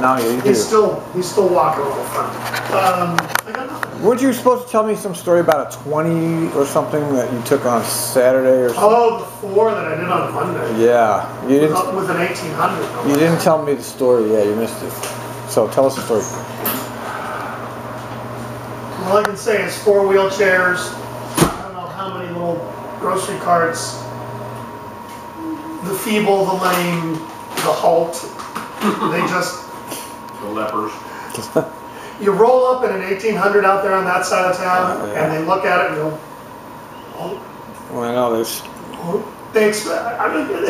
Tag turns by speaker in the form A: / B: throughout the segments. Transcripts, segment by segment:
A: No, you do.
B: He's still walking over the front. I got nothing.
A: Weren't you supposed to tell me some story about a 20 or something that you took on Saturday or something?
B: Oh, the 4 that I did on Monday.
A: Yeah. You didn't,
B: with an 1800.
A: You didn't tell me the story. Yeah, you missed it. So tell us the story.
B: All I can say is 4 wheelchairs, I don't know how many little grocery carts, the feeble, the lame, the halt, they just...
C: The lepers.
B: You roll up in an 1800 out there on that side of town,
A: yeah.
B: and they look at it and go, oh.
A: Well, I know there's... They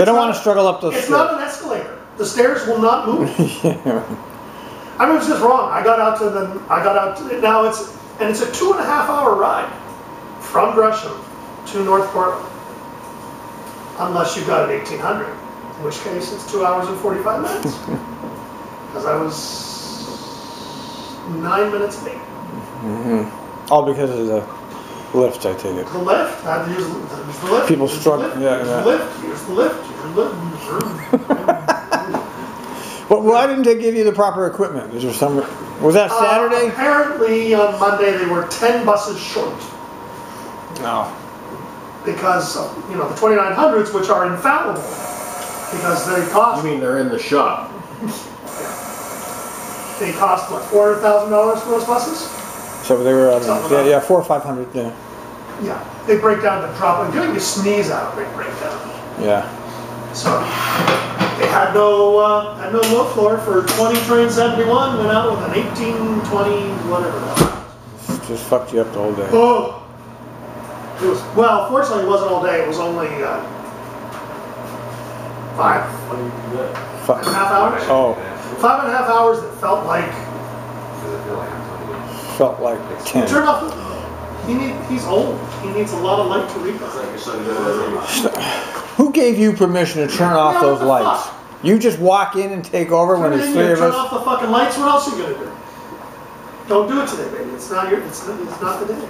A: don't want to struggle up those stairs.
B: It's not an escalator. The stairs will not move.
A: Yeah.
B: I mean, it's just wrong. Now it's a 2.5-hour ride from Gresham to North Portland. Unless you've got an 1800, in which case it's 2 hours and 45 minutes. Because I was 9 minutes late.
A: Mm-hmm. All because of the lift, I take it.
B: The lift. I had to use the lift.
A: People struggle.
B: Yeah. Use the lift.
A: Well, why didn't they give you the proper equipment? Is there some? Was that Saturday?
B: Apparently on Monday they were 10 buses short.
A: No.
B: Because the 2900s, which are infallible, because they cost.
C: You mean they're in the shop?
B: They cost what, $400,000 for those buses?
A: So they were, yeah, 400 or 500. Yeah.
B: Yeah, they break down the drop. Until you sneeze out, they break down.
A: Yeah.
B: So they had no low floor for 20 train 71. Went out with an 18, 20, whatever that was.
A: Just fucked you up the whole day.
B: Oh. It was, well, fortunately, it wasn't all day. It was only 5.5 hours.
A: Oh.
B: 5.5 hours that felt like.
A: Felt like 10.
B: Turn off. He's old. He needs a lot of light to read.
A: Who gave you permission to turn off those lights? Fuck? You just walk in and take over when there's 3 of us.
B: Turn off the fucking lights. What else are you gonna do? Don't do it today, baby. It's not the day.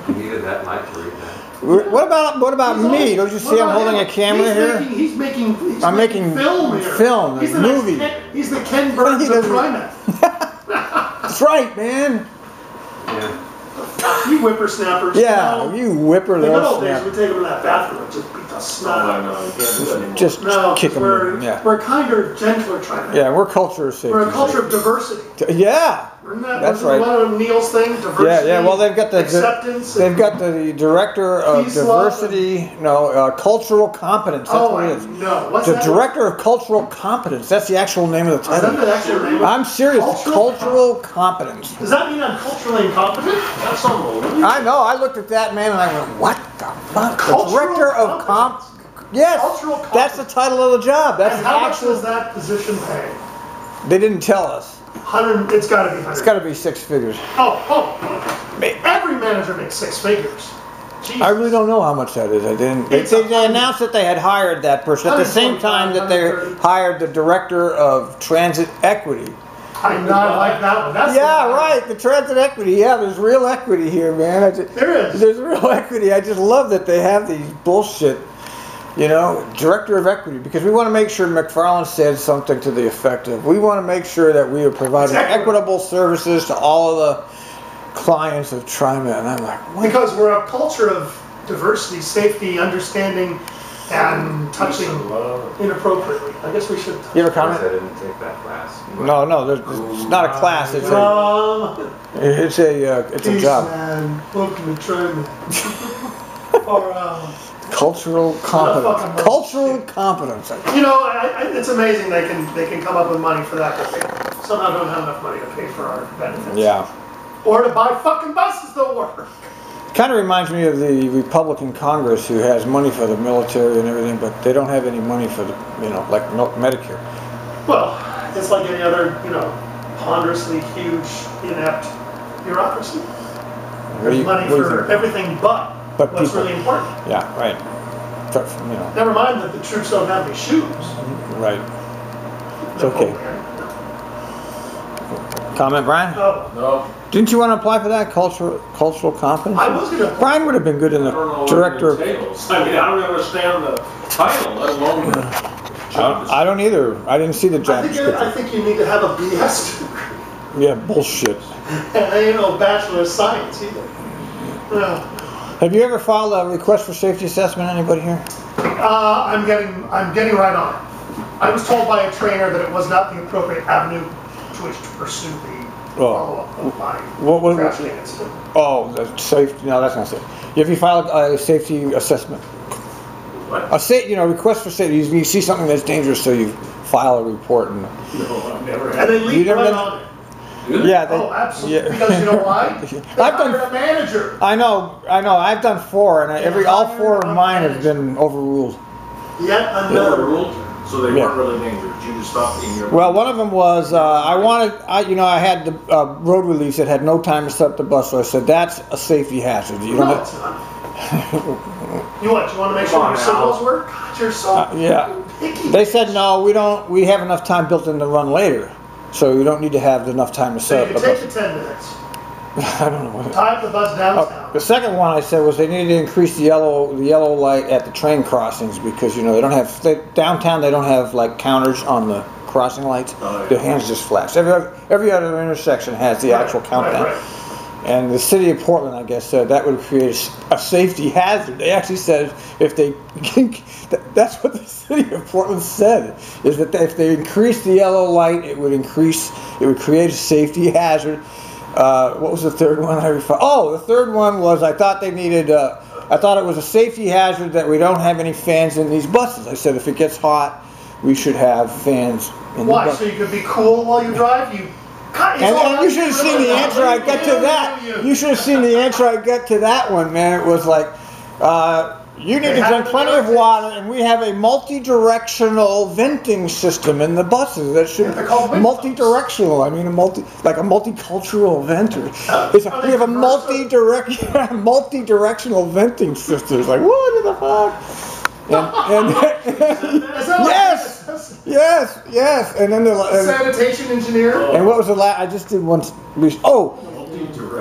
D: You needed that light to read that.
A: What about me? Don't you see I'm holding a camera here?
B: He's making
A: film here. Film,
B: he's
A: movie.
B: He's the Ken Burns of Trimet.
A: That's right, man.
D: Yeah.
B: You whippersnappers.
A: Yeah, you whipper
B: in the good old
A: snapper.
B: days, we take them to that bathroom and just beat the snot out of them.
A: Just kick them.
B: We're kinder, gentler Trimet.
A: Yeah, we're culture of safety.
B: We're a culture of diversity.
A: Yeah. That's right.
B: One of Neil's thing, diversity.
A: Yeah. Well, they've got the
B: acceptance.
A: They've got the director of diversity. Cultural competence. That's what it is.
B: No, what's
A: the
B: that?
A: Director of cultural competence. That's the actual name of the title.
B: Is that the actual name?
A: I'm serious. Cultural competence.
B: Does that mean I'm culturally incompetent? That's something.
A: I know. I looked at that man and I went, "What the fuck?" The Director of Yes, that's the title of the job. That's
B: how much does that position pay?
A: They didn't tell us.
B: 100. It's got to be 100.
A: It's got to be 6 figures.
B: Oh. Every manager makes 6 figures. Jesus.
A: I really don't know how much that is. I didn't. They announced that they had hired that person at the same time that they hired the director of transit equity.
B: I like that one. That's
A: right. The transit equity. Yeah, there's real equity here, man.
B: There is.
A: There's real equity. I just love that they have these bullshit. Director of equity, because we want to make sure McFarland said something to the effect of, we want to make sure that we are providing equitable services to all of the clients of Trimet. And I'm like, what? Because
B: we're a culture of diversity, safety, understanding, and touching inappropriately. I guess we should.
A: You have a comment?
D: I didn't take that class.
A: No, it's not a class. It's a job.
B: Man, welcome to Trimet. Or
A: cultural competence. Cultural competence.
B: It's amazing they can come up with money for that, but they somehow don't have enough money to pay for our benefits.
A: Yeah.
B: Or to buy fucking buses that work.
A: Kind of reminds me of the Republican Congress, who has money for the military and everything, but they don't have any money for the, like Medicare.
B: Well, it's like any other, ponderously huge, inept bureaucracy. There's money for everything but what's really important.
A: Yeah, right.
B: Never mind that the troops don't have any shoes.
A: Right. It's okay. Comment, Brian?
C: No.
A: Didn't you want to apply for that cultural competence?
B: I was going to.
A: Brian would have been good in the director.
C: I mean, I don't understand the title, let alone the job
A: I don't either. I didn't see the job
B: I
A: description.
B: think you need to have a BS degree.
A: Yeah, bullshit.
B: And ain't no Bachelor of Science either. Yeah.
A: Have you ever filed a request for safety assessment? Anybody here?
B: I'm getting right on it. I was told by a trainer that it was not the appropriate avenue to which to pursue the follow-up of my crash incident.
A: Oh, the safety. No, that's not safe. Have you filed a safety assessment?
C: What?
A: Request for safety. You see something that's dangerous, so you file a report. And
C: No, I've never
B: And
C: had.
B: they lead
A: never
B: right
A: done-
B: on it.
A: yeah,
B: Oh, absolutely.
A: yeah.
B: Because you know why? They
A: I've done-
B: hired a manager.
A: I know. I've done 4, and all 4 of mine have been overruled.
B: Yet
C: They
B: another.
C: were ruled, so they
A: Yeah.
C: weren't really dangerous. You just stopped in your.
A: Well, one of them was I had the road release that had no time to set up the bus, so I said that's a safety hazard. You
B: No,
A: know
B: it's not. You want to make
C: Come
B: sure
C: on
B: your
C: now.
B: signals work? God, you're so
A: yeah.
B: picky.
A: They said no, we don't. We have enough time built in to run later, so you don't need to have enough time to
B: So
A: set
B: you
A: up
B: can
A: the
B: take
A: bus.
B: the 10 minutes.
A: I don't know.
B: Tie up the bus downtown.
A: The second one I said was they needed to increase the yellow light at the train crossings because they don't have downtown. They don't have like counters on the crossing lights.
C: Oh, yeah.
A: The hands just flash. Every other intersection has the actual countdown.
B: Right.
A: And the city of Portland, I guess, said that would create a safety hazard. They actually said if they, that's what the city of Portland said, is that if they increase the yellow light, it would create a safety hazard. What was the third one? The third one was I thought it was a safety hazard that we don't have any fans in these buses. I said if it gets hot, we should have fans in the
B: Why?
A: bus.
B: So you could be cool while you drive?
A: And you should have seen the answer I got to that. You should have seen the answer I got to that one, man. It was like, you need to drink plenty of water, and we have a multi-directional venting system in the buses. That should
B: They're called wind
A: multi-directional. I mean, a multicultural venter. We have a multi-directional venting system. It's like, what the fuck? Yes. And then
B: Sanitation engineer?
A: and what was the last? I just did one.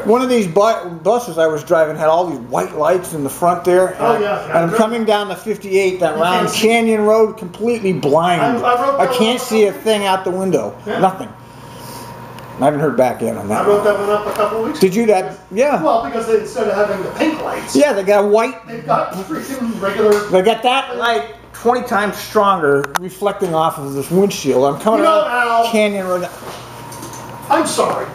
A: One of these buses I was driving had all these white lights in the front there.
B: Oh, yeah.
A: And I'm coming down the 58, that round
B: can't see.
A: canyon road, completely blind.
B: I wrote
A: can't
B: that
A: see a
B: one.
A: thing out the window.
B: Yeah.
A: Nothing. I haven't heard back yet on
B: I
A: that.
B: wrote that one up a couple of weeks
A: Did you
B: ago.
A: that? Yeah.
B: Well, because instead of having the pink lights,
A: Yeah, they got white.
B: they've got freaking regular.
A: They got that light 20 times stronger, reflecting off of this windshield. I'm coming
B: You know,
A: around
B: Al-
A: canyon road.
B: I'm sorry.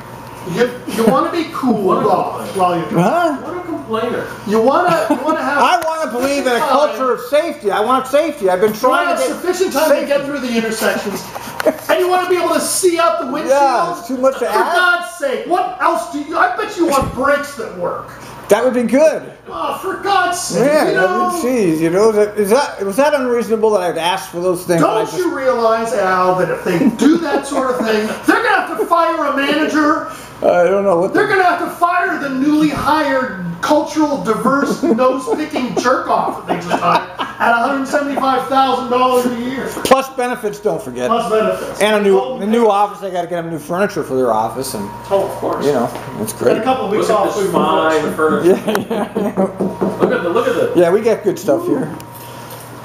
B: You want to be cool while you're driving.
A: Huh?
C: What a complainer.
B: You want to have.
A: I want to believe in a culture of safety. I want safety. I've been
B: You want
A: trying
B: to
A: to
B: have
A: get
B: sufficient time
A: safety.
B: to get through the intersections, and you want to be able to see out the windshield.
A: Yeah, it's too much to
B: For
A: ask.
B: God's sake, what else do you? I bet you want brakes that work.
A: That would be good.
B: Oh, for God's sake,
A: Yeah,
B: you know.
A: geez, was that unreasonable that I'd ask for those things?
B: Don't you realize, Al, that if they do that sort of thing, they're gonna have to fire a manager.
A: I don't know what
B: They're gonna have to fire the newly hired cultural diverse nose-picking jerk-off that they just hired at $175,000 a year.
A: Plus benefits, don't forget.
B: Plus benefits.
A: And the new office, they got to get them new furniture for their office, and
B: Oh, of course.
A: it's
B: And
A: great.
B: a couple of weeks
C: Look at
B: off.
C: this
B: food
C: fine
B: for
C: furniture.
A: Yeah,
C: Look at the.
A: yeah, we got good stuff here.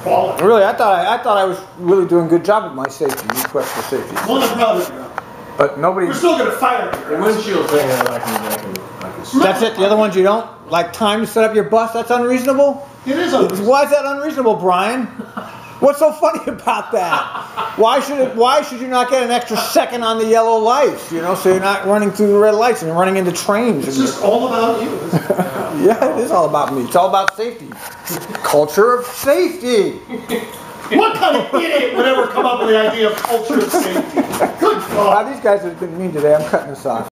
B: quality.
A: Really, I thought I was really doing a good job with my safety request for safety,
B: Well, brother,
A: but nobody.
B: we're still gonna fire
C: The
B: you.
C: windshield thing, I can.
A: That's it. The other ones you don't like time to set up your bus. That's unreasonable.
B: It is a.
A: Why is that unreasonable, Brian? What's so funny about that? Why should you not get an extra second on the yellow lights? So you're not running through the red lights and you're running into trains.
B: It's just all about you. Isn't it?
A: Yeah, it is all about me. It's all about safety. Culture of safety.
B: What kind of idiot would ever come up with the idea of culture of safety? Good God.
A: These guys have been mean today. I'm cutting this off.